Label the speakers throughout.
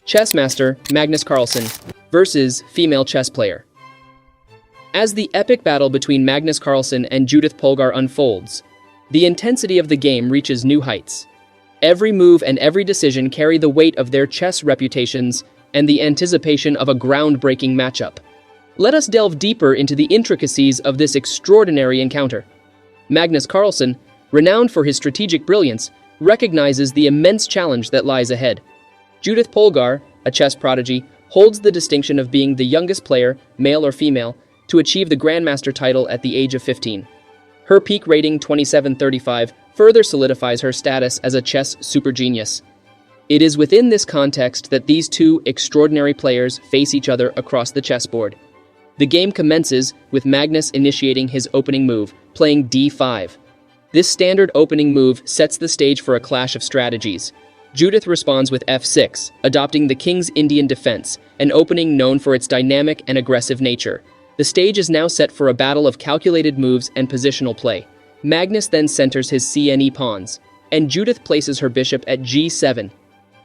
Speaker 1: Chess master Magnus Carlsen versus female chess player. As the epic battle between Magnus Carlsen and Judith Polgar unfolds, the intensity of the game reaches new heights. Every move and every decision carry the weight of their chess reputations and the anticipation of a groundbreaking matchup. Let us delve deeper into the intricacies of this extraordinary encounter. Magnus Carlsen, renowned for his strategic brilliance, recognizes the immense challenge that lies ahead. Judith Polgar, a chess prodigy, holds the distinction of being the youngest player, male or female, to achieve the Grandmaster title at the age of 15. Her peak rating 2735 further solidifies her status as a chess supergenius. It is within this context that these two extraordinary players face each other across the chessboard. The game commences with Magnus initiating his opening move, playing d5. This standard opening move sets the stage for a clash of strategies. Judith responds with f6, adopting the King's Indian defense, an opening known for its dynamic and aggressive nature. The stage is now set for a battle of calculated moves and positional play. Magnus then centers his CNE pawns, and Judith places her bishop at g7.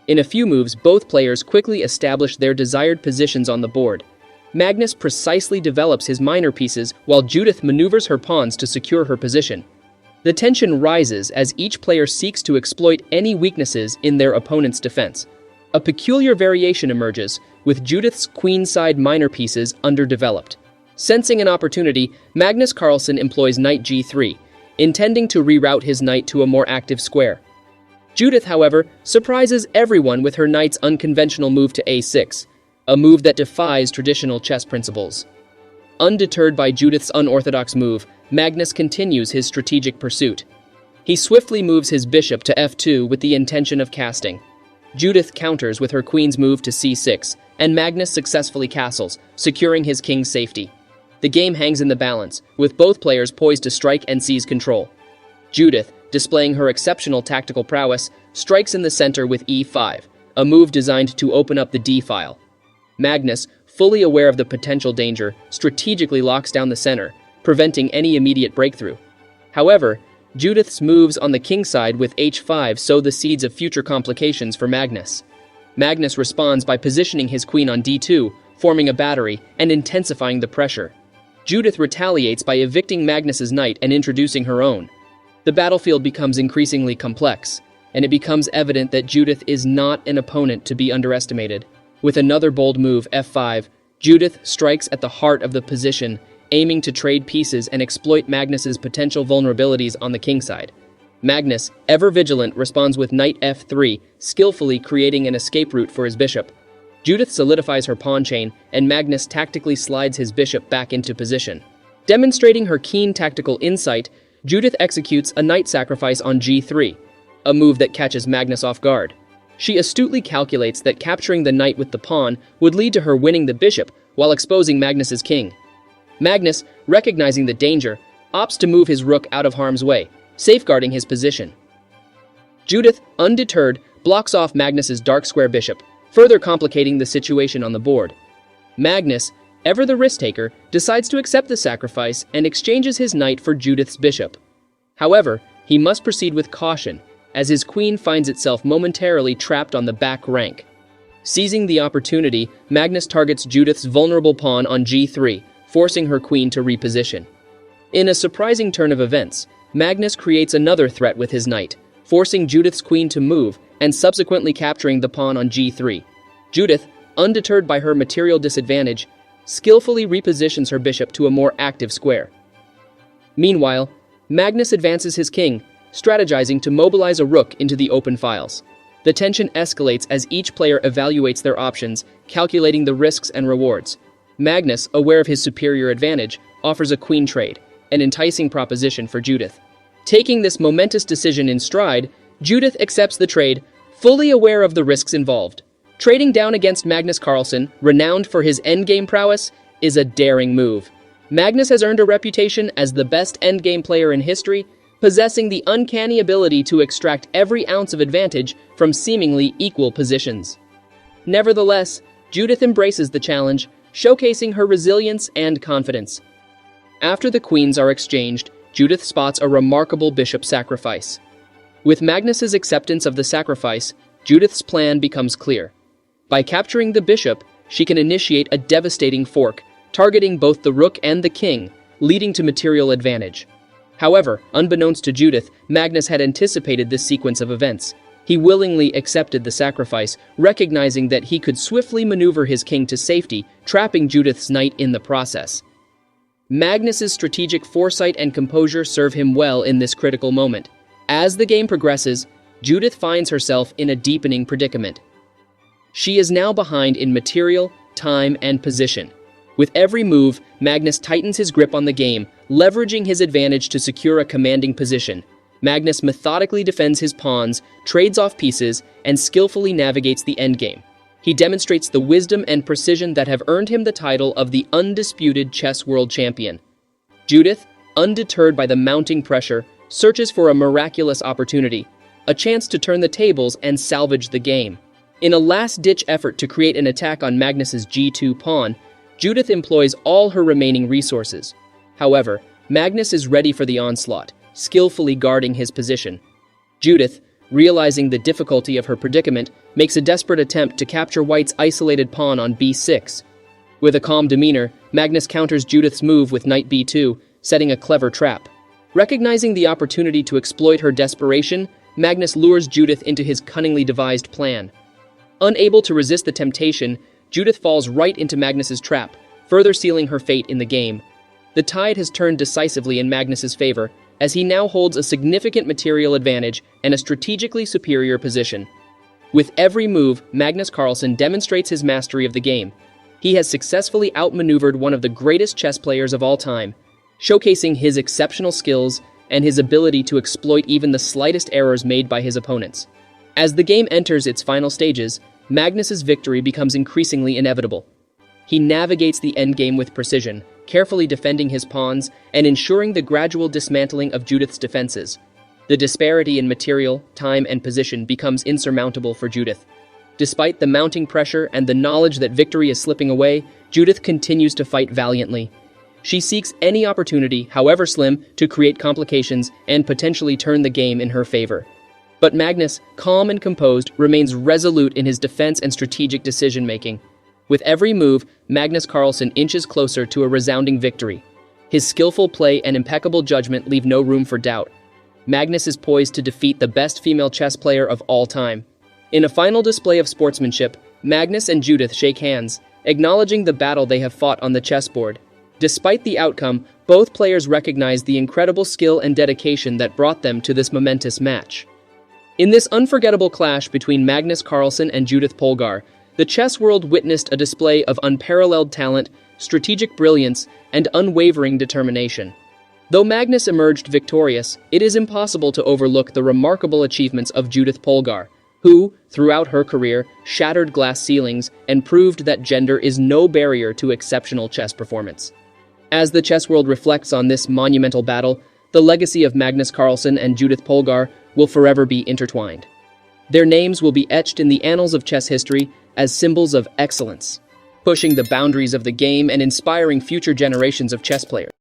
Speaker 1: In a few moves, both players quickly establish their desired positions on the board. Magnus precisely develops his minor pieces while Judith maneuvers her pawns to secure her position. The tension rises as each player seeks to exploit any weaknesses in their opponent's defense. A peculiar variation emerges, with Judith's queenside minor pieces underdeveloped. Sensing an opportunity, Magnus Carlsen employs knight g3, intending to reroute his knight to a more active square. Judith, however, surprises everyone with her knight's unconventional move to a6, a move that defies traditional chess principles. Undeterred by Judith's unorthodox move, Magnus continues his strategic pursuit. He swiftly moves his bishop to f2 with the intention of casting. Judith counters with her queen's move to c6, and Magnus successfully castles, securing his king's safety. The game hangs in the balance, with both players poised to strike and seize control. Judith, displaying her exceptional tactical prowess, strikes in the center with e5, a move designed to open up the d-file. Magnus, fully aware of the potential danger, strategically locks down the center, preventing any immediate breakthrough. However, Judith's moves on the king side with h5 sow the seeds of future complications for Magnus. Magnus responds by positioning his queen on d2, forming a battery and intensifying the pressure. Judith retaliates by evicting Magnus's knight and introducing her own. The battlefield becomes increasingly complex, and it becomes evident that Judith is not an opponent to be underestimated. With another bold move, f5, Judith strikes at the heart of the position, aiming to trade pieces and exploit Magnus's potential vulnerabilities on the king side. Magnus, ever vigilant, responds with knight f3, skillfully creating an escape route for his bishop. Judith solidifies her pawn chain, and Magnus tactically slides his bishop back into position. Demonstrating her keen tactical insight, Judith executes a knight sacrifice on g3, a move that catches Magnus off guard. She astutely calculates that capturing the knight with the pawn would lead to her winning the bishop while exposing Magnus's king. Magnus, recognizing the danger, opts to move his rook out of harm's way, safeguarding his position. Judith, undeterred, blocks off Magnus's dark square bishop, further complicating the situation on the board. Magnus, ever the risk-taker, decides to accept the sacrifice and exchanges his knight for Judith's bishop. However, he must proceed with caution, as his queen finds itself momentarily trapped on the back rank. Seizing the opportunity, Magnus targets Judith's vulnerable pawn on g3, forcing her queen to reposition. In a surprising turn of events, Magnus creates another threat with his knight, forcing Judith's queen to move and subsequently capturing the pawn on g3. Judith, undeterred by her material disadvantage, skillfully repositions her bishop to a more active square. Meanwhile, Magnus advances his king, strategizing to mobilize a rook into the open files. The tension escalates as each player evaluates their options, calculating the risks and rewards. Magnus, aware of his superior advantage, offers a queen trade, an enticing proposition for Judith. Taking this momentous decision in stride, Judith accepts the trade, fully aware of the risks involved. Trading down against Magnus Carlsen, renowned for his endgame prowess, is a daring move. Magnus has earned a reputation as the best endgame player in history, possessing the uncanny ability to extract every ounce of advantage from seemingly equal positions. Nevertheless, Judith embraces the challenge, showcasing her resilience and confidence. After the queens are exchanged, Judith spots a remarkable bishop sacrifice. With Magnus's acceptance of the sacrifice, Judith's plan becomes clear. By capturing the bishop, she can initiate a devastating fork, targeting both the rook and the king, leading to material advantage. However, unbeknownst to Judith, Magnus had anticipated this sequence of events. He willingly accepted the sacrifice, recognizing that he could swiftly maneuver his king to safety, trapping Judith's knight in the process. Magnus's strategic foresight and composure serve him well in this critical moment. As the game progresses, Judith finds herself in a deepening predicament. She is now behind in material, time, and position. With every move, Magnus tightens his grip on the game, leveraging his advantage to secure a commanding position. Magnus methodically defends his pawns, trades off pieces, and skillfully navigates the endgame. He demonstrates the wisdom and precision that have earned him the title of the undisputed chess world champion. Judith, undeterred by the mounting pressure, searches for a miraculous opportunity, a chance to turn the tables and salvage the game. In a last-ditch effort to create an attack on Magnus's g2 pawn, Judith employs all her remaining resources. However, Magnus is ready for the onslaught, skillfully guarding his position. Judith, realizing the difficulty of her predicament, makes a desperate attempt to capture White's isolated pawn on b6. With a calm demeanor, Magnus counters Judith's move with knight b2, setting a clever trap. Recognizing the opportunity to exploit her desperation, Magnus lures Judith into his cunningly devised plan. Unable to resist the temptation, Judith falls right into Magnus's trap, further sealing her fate in the game. The tide has turned decisively in Magnus's favor, as he now holds a significant material advantage and a strategically superior position. With every move, Magnus Carlsen demonstrates his mastery of the game. He has successfully outmaneuvered one of the greatest chess players of all time, showcasing his exceptional skills and his ability to exploit even the slightest errors made by his opponents. As the game enters its final stages, Magnus's victory becomes increasingly inevitable. He navigates the endgame with precision, carefully defending his pawns and ensuring the gradual dismantling of Judith's defenses. The disparity in material, time, and position becomes insurmountable for Judith. Despite the mounting pressure and the knowledge that victory is slipping away, Judith continues to fight valiantly. She seeks any opportunity, however slim, to create complications and potentially turn the game in her favor. But Magnus, calm and composed, remains resolute in his defense and strategic decision-making. With every move, Magnus Carlsen inches closer to a resounding victory. His skillful play and impeccable judgment leave no room for doubt. Magnus is poised to defeat the best female chess player of all time. In a final display of sportsmanship, Magnus and Judith shake hands, acknowledging the battle they have fought on the chessboard. Despite the outcome, both players recognize the incredible skill and dedication that brought them to this momentous match. In this unforgettable clash between Magnus Carlsen and Judith Polgar, the chess world witnessed a display of unparalleled talent, strategic brilliance, and unwavering determination. Though Magnus emerged victorious, it is impossible to overlook the remarkable achievements of Judith Polgar, who, throughout her career, shattered glass ceilings and proved that gender is no barrier to exceptional chess performance. As the chess world reflects on this monumental battle, the legacy of Magnus Carlsen and Judith Polgar will forever be intertwined. Their names will be etched in the annals of chess history as symbols of excellence, pushing the boundaries of the game and inspiring future generations of chess players.